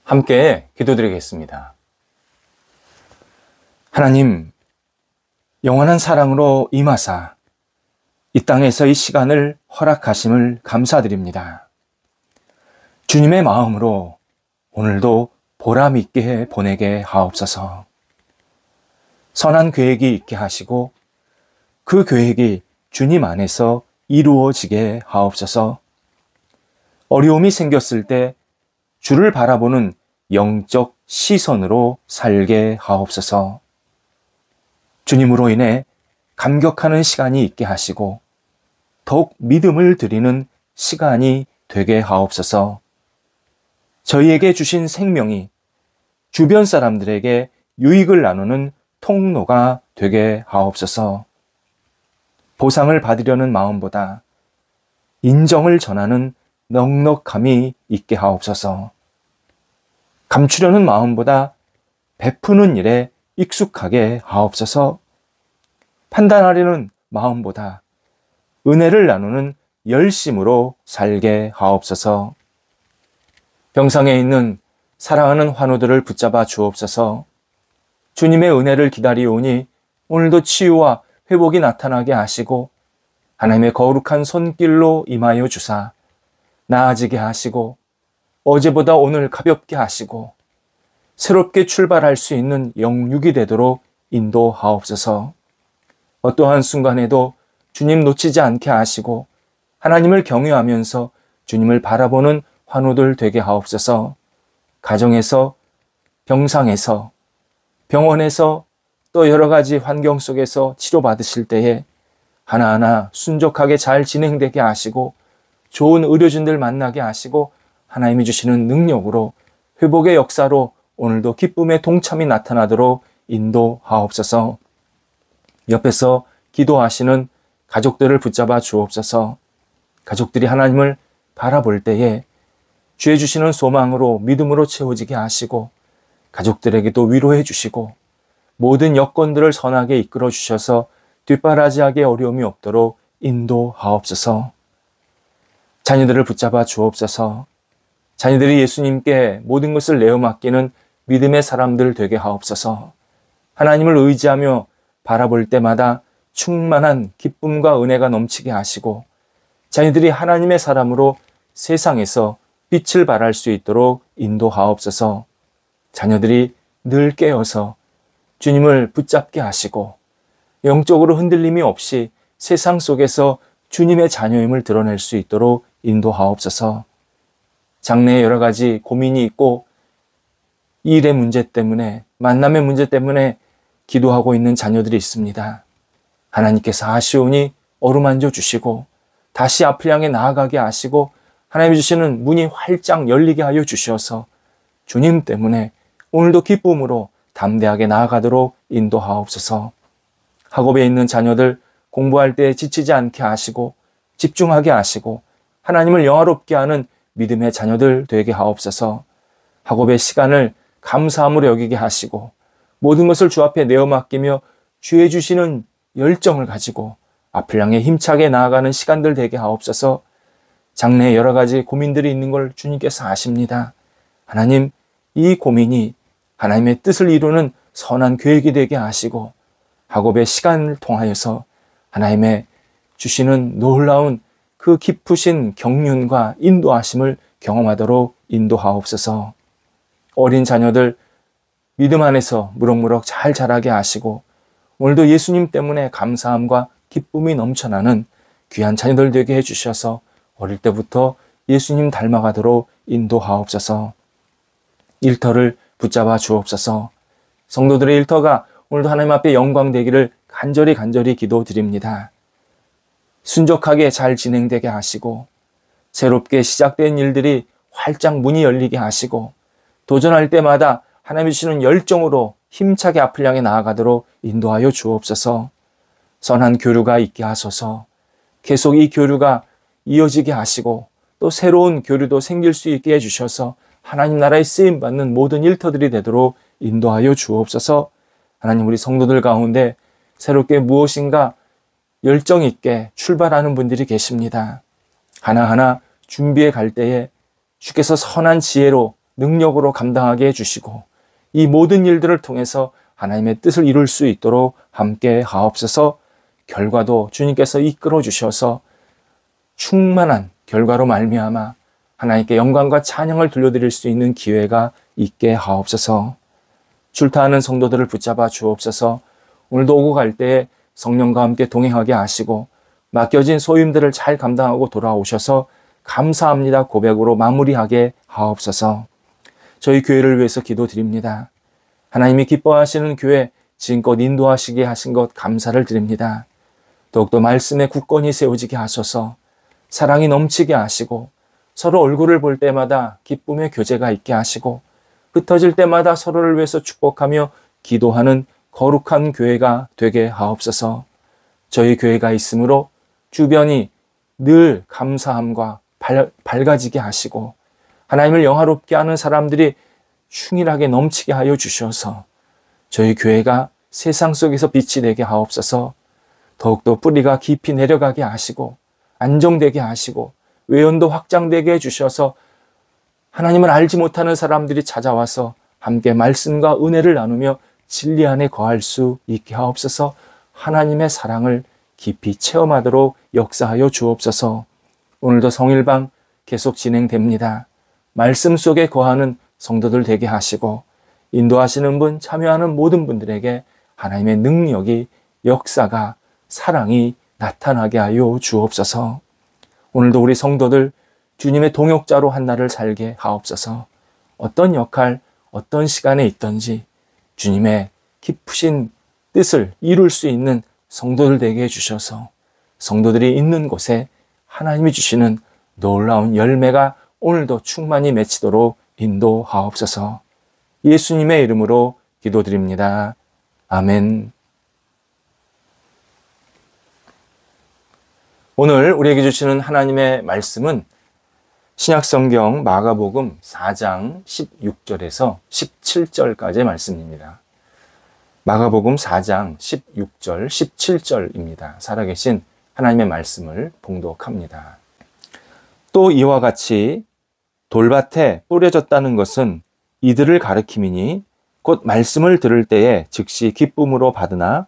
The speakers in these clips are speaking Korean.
함께 기도드리겠습니다. 하나님, 영원한 사랑으로 임하사 이 땅에서 이 시간을 허락하심을 감사드립니다. 주님의 마음으로 오늘도 보람 있게 보내게 하옵소서. 선한 계획이 있게 하시고 그 계획이 주님 안에서 이루어지게 하옵소서. 어려움이 생겼을 때 주를 바라보는 영적 시선으로 살게 하옵소서. 주님으로 인해 감격하는 시간이 있게 하시고 더욱 믿음을 드리는 시간이 되게 하옵소서. 저희에게 주신 생명이 주변 사람들에게 유익을 나누는 통로가 되게 하옵소서. 보상을 받으려는 마음보다 인정을 전하는 넉넉함이 있게 하옵소서. 감추려는 마음보다 베푸는 일에 익숙하게 하옵소서. 판단하려는 마음보다 은혜를 나누는 열심으로 살게 하옵소서. 병상에 있는 사랑하는 환우들을 붙잡아 주옵소서. 주님의 은혜를 기다리오니 오늘도 치유와 회복이 나타나게 하시고 하나님의 거룩한 손길로 임하여 주사 나아지게 하시고 어제보다 오늘 가볍게 하시고 새롭게 출발할 수 있는 영육이 되도록 인도하옵소서. 어떠한 순간에도 주님 놓치지 않게 하시고 하나님을 경외하면서 주님을 바라보는 환우들 되게 하옵소서. 가정에서, 병상에서, 병원에서 또 여러 가지 환경 속에서 치료받으실 때에 하나하나 순적하게 잘 진행되게 하시고 좋은 의료진들 만나게 하시고 하나님이 주시는 능력으로 회복의 역사로 오늘도 기쁨의 동참이 나타나도록 인도하옵소서. 옆에서 기도하시는 가족들을 붙잡아 주옵소서. 가족들이 하나님을 바라볼 때에 주의 주시는 소망으로 믿음으로 채워지게 하시고 가족들에게도 위로해 주시고 모든 여건들을 선하게 이끌어 주셔서 뒷바라지하게 어려움이 없도록 인도하옵소서. 자녀들을 붙잡아 주옵소서. 자녀들이 예수님께 모든 것을 내어 맡기는 믿음의 사람들 되게 하옵소서. 하나님을 의지하며 바라볼 때마다 충만한 기쁨과 은혜가 넘치게 하시고 자녀들이 하나님의 사람으로 세상에서 빛을 발할 수 있도록 인도하옵소서. 자녀들이 늘 깨어서 주님을 붙잡게 하시고 영적으로 흔들림이 없이 세상 속에서 주님의 자녀임을 드러낼 수 있도록 인도하옵소서. 장래에 여러 가지 고민이 있고 일의 문제 때문에 만남의 문제 때문에 기도하고 있는 자녀들이 있습니다. 하나님께서 아시오니 어루만져 주시고 다시 앞을 향해 나아가게 하시고 하나님이 주시는 문이 활짝 열리게 하여 주셔서 주님 때문에 오늘도 기쁨으로 담대하게 나아가도록 인도하옵소서. 학업에 있는 자녀들 공부할 때 지치지 않게 하시고 집중하게 하시고 하나님을 영화롭게 하는 믿음의 자녀들 되게 하옵소서. 학업의 시간을 감사함으로 여기게 하시고 모든 것을 주 앞에 내어 맡기며 주의 주시는 열정을 가지고 앞을 향해 힘차게 나아가는 시간들 되게 하옵소서. 장래에 여러 가지 고민들이 있는 걸 주님께서 아십니다. 하나님, 이 고민이 하나님의 뜻을 이루는 선한 계획이 되게 하시고 학업의 시간을 통하여서 하나님의 주시는 놀라운 그 깊으신 경륜과 인도하심을 경험하도록 인도하옵소서. 어린 자녀들 믿음 안에서 무럭무럭 잘 자라게 하시고 오늘도 예수님 때문에 감사함과 기쁨이 넘쳐나는 귀한 자녀들 되게 해주셔서 어릴 때부터 예수님 닮아가도록 인도하옵소서. 일터를 붙잡아 주옵소서. 성도들의 일터가 오늘도 하나님 앞에 영광되기를 간절히 기도드립니다. 순적하게 잘 진행되게 하시고 새롭게 시작된 일들이 활짝 문이 열리게 하시고 도전할 때마다 하나님이 주시는 열정으로 힘차게 앞을 향해 나아가도록 인도하여 주옵소서. 선한 교류가 있게 하소서. 계속 이 교류가 이어지게 하시고 또 새로운 교류도 생길 수 있게 해주셔서 하나님 나라에 쓰임받는 모든 일터들이 되도록 인도하여 주옵소서. 하나님, 우리 성도들 가운데 새롭게 무엇인가 열정 있게 출발하는 분들이 계십니다. 하나하나 준비해 갈 때에 주께서 선한 지혜로 능력으로 감당하게 해주시고 이 모든 일들을 통해서 하나님의 뜻을 이룰 수 있도록 함께 하옵소서. 결과도 주님께서 이끌어 주셔서 충만한 결과로 말미암아 하나님께 영광과 찬양을 돌려드릴 수 있는 기회가 있게 하옵소서. 출타하는 성도들을 붙잡아 주옵소서. 오늘도 오고 갈 때에 성령과 함께 동행하게 하시고 맡겨진 소임들을 잘 감당하고 돌아오셔서 감사합니다 고백으로 마무리하게 하옵소서. 저희 교회를 위해서 기도드립니다. 하나님이 기뻐하시는 교회 지금껏 인도하시게 하신 것 감사를 드립니다. 더욱더 말씀에 굳건히 세워지게 하소서. 사랑이 넘치게 하시고 서로 얼굴을 볼 때마다 기쁨의 교제가 있게 하시고 흩어질 때마다 서로를 위해서 축복하며 기도하는 거룩한 교회가 되게 하옵소서. 저희 교회가 있으므로 주변이 늘 감사함과 밝아지게 하시고 하나님을 영화롭게 하는 사람들이 충실하게 넘치게 하여 주셔서 저희 교회가 세상 속에서 빛이 되게 하옵소서. 더욱더 뿌리가 깊이 내려가게 하시고 안정되게 하시고 외연도 확장되게 해주셔서 하나님을 알지 못하는 사람들이 찾아와서 함께 말씀과 은혜를 나누며 진리 안에 거할 수 있게 하옵소서. 하나님의 사랑을 깊이 체험하도록 역사하여 주옵소서. 오늘도 성일방 계속 진행됩니다. 말씀 속에 거하는 성도들 되게 하시고 인도하시는 분, 참여하는 모든 분들에게 하나님의 능력이, 역사가, 사랑이 나타나게 하여 주옵소서. 오늘도 우리 성도들 주님의 동역자로 한 날을 살게 하옵소서. 어떤 역할, 어떤 시간에 있든지 주님의 깊으신 뜻을 이룰 수 있는 성도들 되게 해주셔서 성도들이 있는 곳에 하나님이 주시는 놀라운 열매가 오늘도 충만히 맺히도록 인도하옵소서. 예수님의 이름으로 기도드립니다. 아멘. 오늘 우리에게 주시는 하나님의 말씀은 신약성경 마가복음 4장 16절에서 17절까지의 말씀입니다. 마가복음 4장 16절, 17절입니다. 살아계신 하나님의 말씀을 봉독합니다. 또 이와 같이 돌밭에 뿌려졌다는 것은 이들을 가리킴이니 곧 말씀을 들을 때에 즉시 기쁨으로 받으나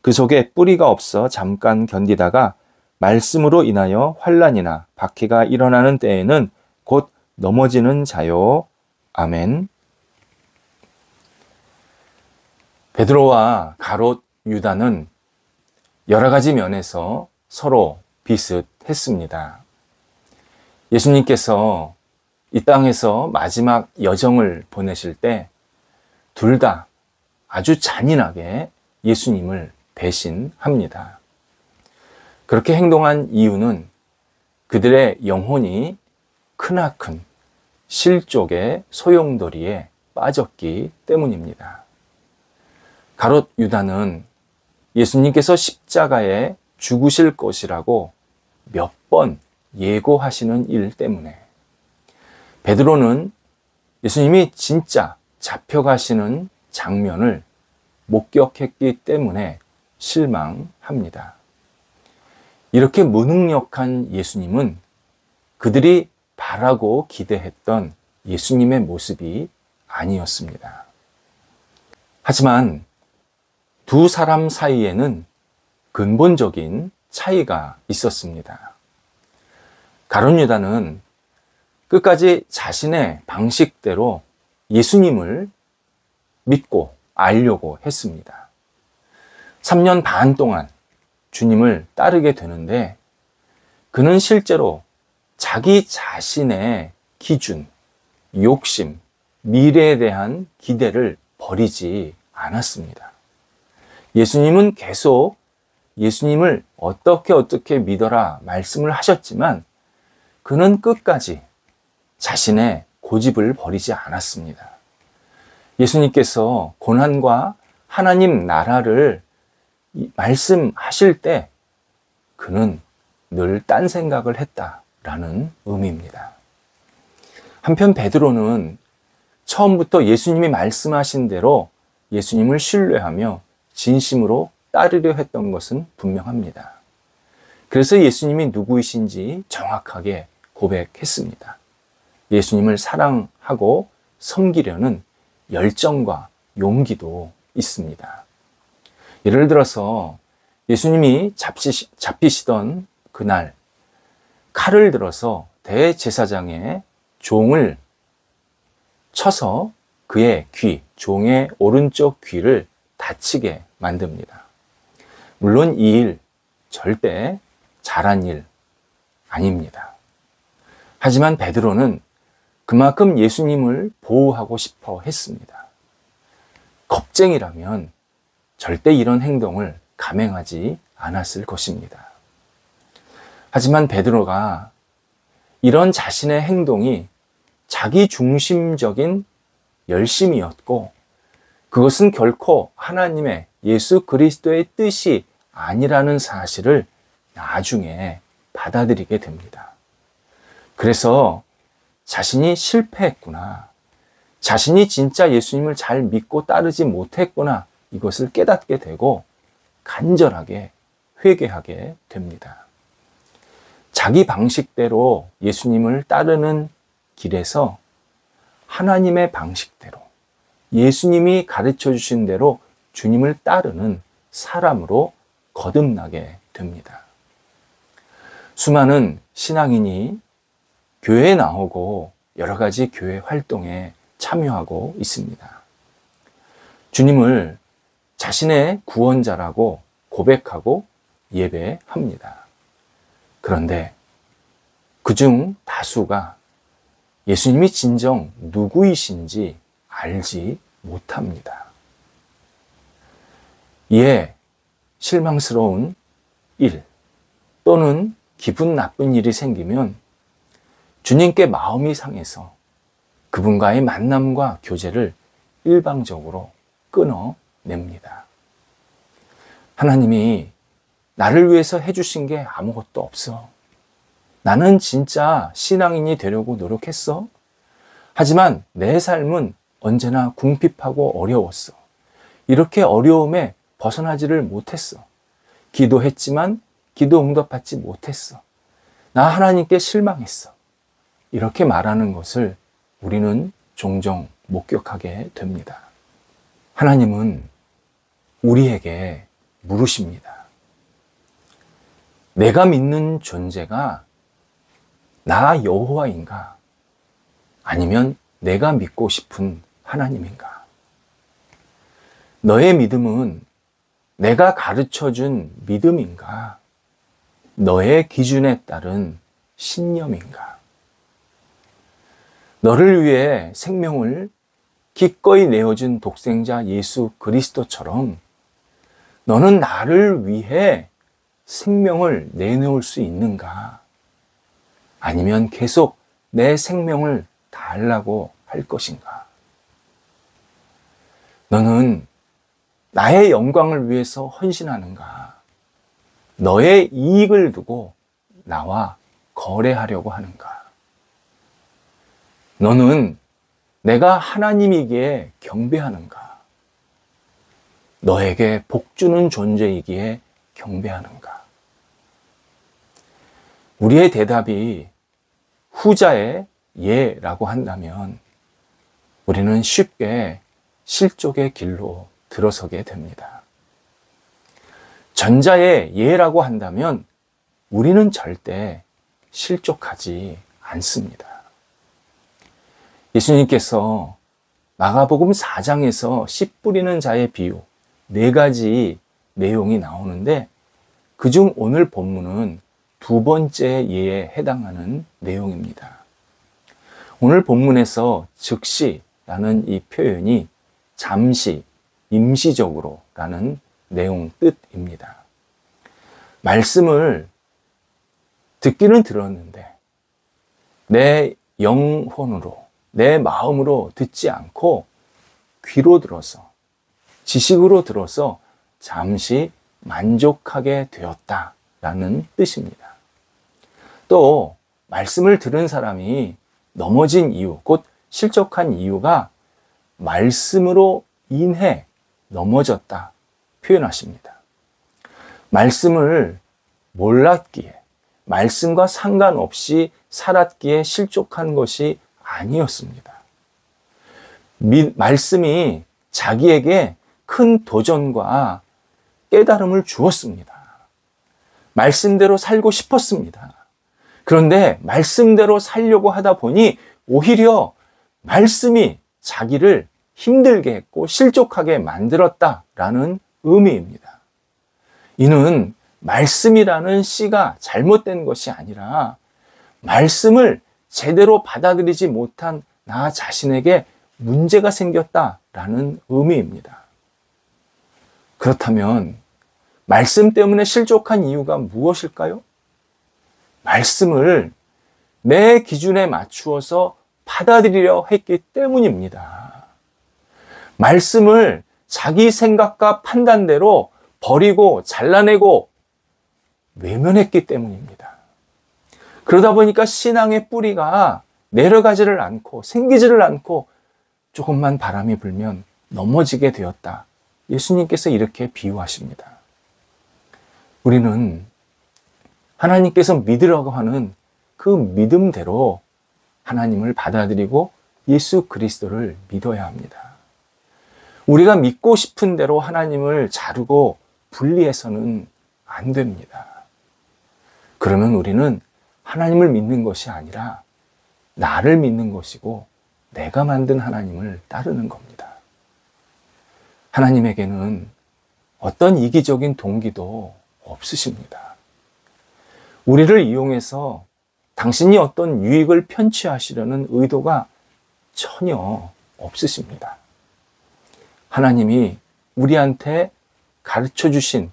그 속에 뿌리가 없어 잠깐 견디다가 말씀으로 인하여 환난이나 박해가 일어나는 때에는 곧 넘어지는 자요. 아멘. 베드로와 가롯 유다는 여러 가지 면에서 서로 비슷했습니다. 예수님께서 이 땅에서 마지막 여정을 보내실 때 둘 다 아주 잔인하게 예수님을 배신합니다. 그렇게 행동한 이유는 그들의 영혼이 크나큰 실족의 소용돌이에 빠졌기 때문입니다. 가롯 유다는 예수님께서 십자가에 죽으실 것이라고 몇 번 예고하시는 일 때문에, 베드로는 예수님이 진짜 잡혀가시는 장면을 목격했기 때문에 실망합니다. 이렇게 무능력한 예수님은 그들이 바라고 기대했던 예수님의 모습이 아니었습니다. 하지만 두 사람 사이에는 근본적인 차이가 있었습니다. 가룟 유다는 끝까지 자신의 방식대로 예수님을 믿고 알려고 했습니다. 3년 반 동안 주님을 따르게 되는데 그는 실제로 자기 자신의 기준, 욕심, 미래에 대한 기대를 버리지 않았습니다. 예수님은 계속 예수님을 어떻게 믿어라 말씀을 하셨지만 그는 끝까지 자신의 고집을 버리지 않았습니다. 예수님께서 고난과 하나님 나라를 말씀하실 때 그는 늘 딴 생각을 했다라는 의미입니다. 한편 베드로는 처음부터 예수님이 말씀하신 대로 예수님을 신뢰하며 진심으로 따르려 했던 것은 분명합니다. 그래서 예수님이 누구이신지 정확하게 고백했습니다. 예수님을 사랑하고 섬기려는 열정과 용기도 있습니다. 예를 들어서 예수님이 잡히시던 그날 칼을 들어서 대제사장의 종을 쳐서 그의 종의 오른쪽 귀를 다치게 만듭니다. 물론 이 일 절대 잘한 일 아닙니다. 하지만 베드로는 그만큼 예수님을 보호하고 싶어 했습니다. 겁쟁이라면 절대 이런 행동을 감행하지 않았을 것입니다. 하지만 베드로가 이런 자신의 행동이 자기 중심적인 열심이었고 그것은 결코 하나님의 예수 그리스도의 뜻이 아니라는 사실을 나중에 받아들이게 됩니다. 그래서 자신이 실패했구나, 자신이 진짜 예수님을 잘 믿고 따르지 못했구나, 이것을 깨닫게 되고 간절하게 회개하게 됩니다. 자기 방식대로 예수님을 따르는 길에서 하나님의 방식대로 예수님이 가르쳐 주신 대로 주님을 따르는 사람으로 거듭나게 됩니다. 수많은 신앙인이 교회에 나오고 여러 가지 교회 활동에 참여하고 있습니다. 주님을 자신의 구원자라고 고백하고 예배합니다. 그런데 그중 다수가 예수님이 진정 누구이신지 알지 못합니다. 이에 실망스러운 일 또는 기분 나쁜 일이 생기면 주님께 마음이 상해서 그분과의 만남과 교제를 일방적으로 끊어냅니다. 하나님이 나를 위해서 해주신 게 아무것도 없어. 나는 진짜 신앙인이 되려고 노력했어. 하지만 내 삶은 언제나 궁핍하고 어려웠어. 이렇게 어려움에 벗어나지를 못했어. 기도했지만 기도 응답받지 못했어. 나 하나님께 실망했어. 이렇게 말하는 것을 우리는 종종 목격하게 됩니다. 하나님은 우리에게 물으십니다. 내가 믿는 존재가 나 여호와인가? 아니면 내가 믿고 싶은 하나님인가? 너의 믿음은 내가 가르쳐준 믿음인가? 너의 기준에 따른 신념인가? 너를 위해 생명을 기꺼이 내어준 독생자 예수 그리스도처럼 너는 나를 위해 생명을 내놓을 수 있는가? 아니면 계속 내 생명을 달라고 할 것인가? 너는 나의 영광을 위해서 헌신하는가? 너의 이익을 두고 나와 거래하려고 하는가? 너는 내가 하나님이기에 경배하는가? 너에게 복 주는 존재이기에 경배하는가? 우리의 대답이 후자의 예라고 한다면 우리는 쉽게 실족의 길로 들어서게 됩니다. 전자의 예라고 한다면 우리는 절대 실족하지 않습니다. 예수님께서 마가복음 4장에서 씨 뿌리는 자의 비유 4가지 내용이 나오는데 그중 오늘 본문은 2번째 예에 해당하는 내용입니다. 오늘 본문에서 즉시라는 이 표현이 잠시, 임시적으로 라는 내용 뜻입니다. 말씀을 듣기는 들었는데 내 영혼으로, 내 마음으로 듣지 않고 귀로 들어서, 지식으로 들어서 잠시 만족하게 되었다라는 뜻입니다. 또 말씀을 들은 사람이 넘어진 이유, 곧 실족한 이유가 말씀으로 인해 넘어졌다 표현하십니다. 말씀을 몰랐기에, 말씀과 상관없이 살았기에 실족한 것이 아니었습니다. 말씀이 자기에게 큰 도전과 깨달음을 주었습니다. 말씀대로 살고 싶었습니다. 그런데 말씀대로 살려고 하다 보니 오히려 말씀이 자기를 힘들게 했고 실족하게 만들었다라는 의미입니다. 이는 말씀이라는 씨가 잘못된 것이 아니라 말씀을 제대로 받아들이지 못한 나 자신에게 문제가 생겼다라는 의미입니다. 그렇다면 말씀 때문에 실족한 이유가 무엇일까요? 말씀을 내 기준에 맞추어서 받아들이려 했기 때문입니다. 말씀을 자기 생각과 판단대로 버리고 잘라내고 외면했기 때문입니다. 그러다 보니까 신앙의 뿌리가 내려가지를 않고 생기지를 않고 조금만 바람이 불면 넘어지게 되었다. 예수님께서 이렇게 비유하십니다. 우리는 하나님께서 믿으라고 하는 그 믿음대로 하나님을 받아들이고 예수 그리스도를 믿어야 합니다. 우리가 믿고 싶은 대로 하나님을 자르고 분리해서는 안 됩니다. 그러면 우리는 하나님을 믿는 것이 아니라 나를 믿는 것이고 내가 만든 하나님을 따르는 겁니다. 하나님에게는 어떤 이기적인 동기도 없으십니다. 우리를 이용해서 당신이 어떤 유익을 편취하시려는 의도가 전혀 없으십니다. 하나님이 우리한테 가르쳐 주신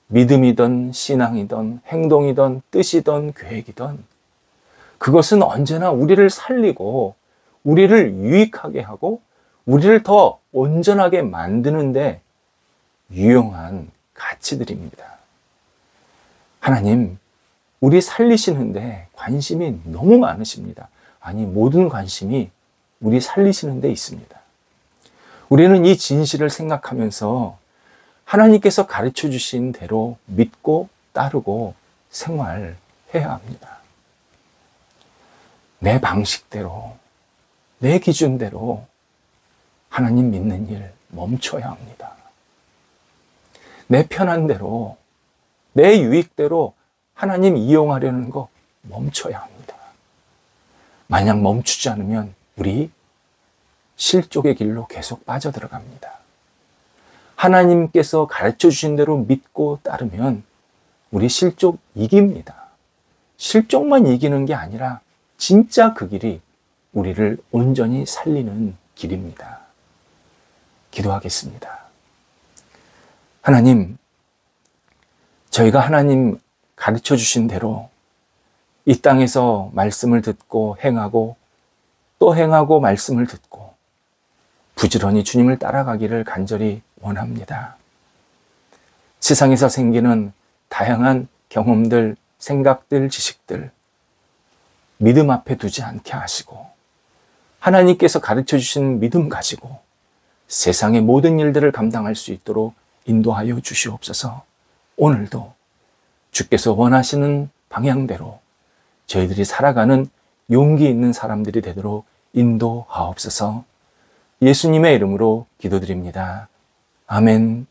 믿음이든 신앙이든 행동이든 뜻이든 계획이든 그것은 언제나 우리를 살리고 우리를 유익하게 하고 우리를 더 온전하게 만드는데 유용한 가치들입니다. 하나님, 우리 살리시는데 관심이 너무 많으십니다. 아니, 모든 관심이 우리 살리시는 데 있습니다. 우리는 이 진실을 생각하면서 하나님께서 가르쳐 주신 대로 믿고 따르고 생활해야 합니다. 내 방식대로, 내 기준대로 하나님 믿는 일 멈춰야 합니다. 내 편한 대로, 내 유익대로 하나님 이용하려는 거 멈춰야 합니다. 만약 멈추지 않으면 우리 실족의 길로 계속 빠져들어갑니다. 하나님께서 가르쳐 주신 대로 믿고 따르면 우리 실족 이깁니다. 실족만 이기는 게 아니라 진짜 그 길이 우리를 온전히 살리는 길입니다. 기도하겠습니다. 하나님, 저희가 하나님 가르쳐 주신 대로 이 땅에서 말씀을 듣고 행하고 또 행하고 말씀을 듣고 부지런히 주님을 따라가기를 간절히 원합니다. 세상에서 생기는 다양한 경험들, 생각들, 지식들 믿음 앞에 두지 않게 하시고 하나님께서 가르쳐 주신 믿음 가지고 세상의 모든 일들을 감당할 수 있도록 인도하여 주시옵소서. 오늘도 주께서 원하시는 방향대로 저희들이 살아가는 용기 있는 사람들이 되도록 인도하옵소서. 예수님의 이름으로 기도드립니다. 아멘.